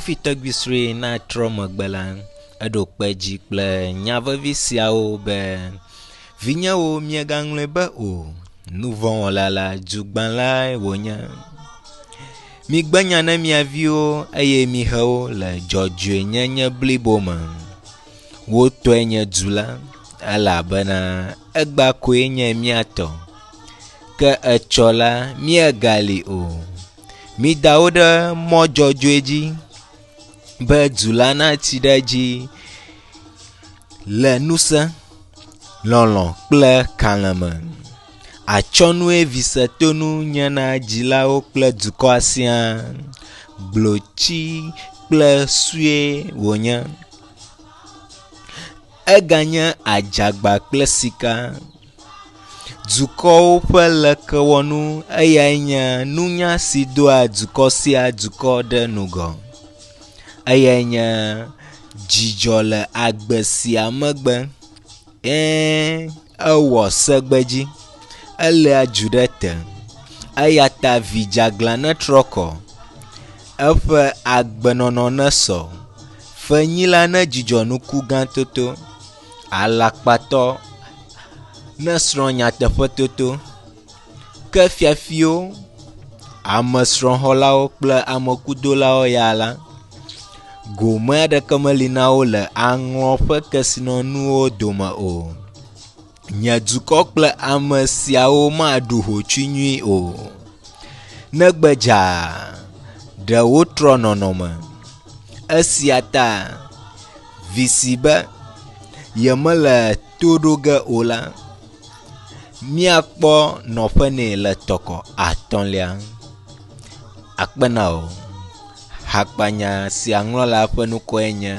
Hafi Tɔgbui Sri na trɔ megbe la, eɖo kpe dzi kple nyavevi siawo be vinyewo miegaŋlɔe be o, nuvɔ̃wɔla la dzugbãlae wònye. Migbe nya ne mia viwo eye mihe wo le dzɔdzɔenyenye blibo me. Wotɔe nye du la elabena egba koe nye miatɔ, ke etsɔ la miegali o. Mida wo ɖe mɔ dzɔdzɔe dzi be du la natsi ɖe dzi le ŋusẽ, lɔlɔ̃ kple kalẽ me. Atsɔnue visetonu nye na dzilawo kple dukɔa siaa. Gblotsi kple sue wònye. Eganye adzagba kple sika. Dukɔwo ƒe lekewɔnu eyae nye nunya si doa dukɔ sia dukɔ ɖe ŋgɔ. Eyae nye dzidzɔ le agbe sia megbe. Ewɔ segbe dzi, elé dzu ɖe te, eya ta vidzagla netrɔ kɔ, eƒe agbenɔnɔ nesɔ, fenyila ne dzidzɔ nuku gã toto, alakpatɔ nesrɔ̃ nyateƒe toto, ke fiafiwo, amesrɔ̃xɔlawo kple amekudolawo ya la, gome aɖeke meli na wo le aŋlɔ ƒe kesinɔnuwo dome o. Nye dukɔ kple ame siawo maɖu hotsui nyui o. Negbe dzaa, ɖe wotrɔ nɔnɔme. Esia ta, visi be yemele to ɖo ge o la, míakpɔ nɔƒe nɛ le tɔkɔ atɔ̃lia. Akpena o. Hakpanya sia ŋlɔla ƒe nukɔe nye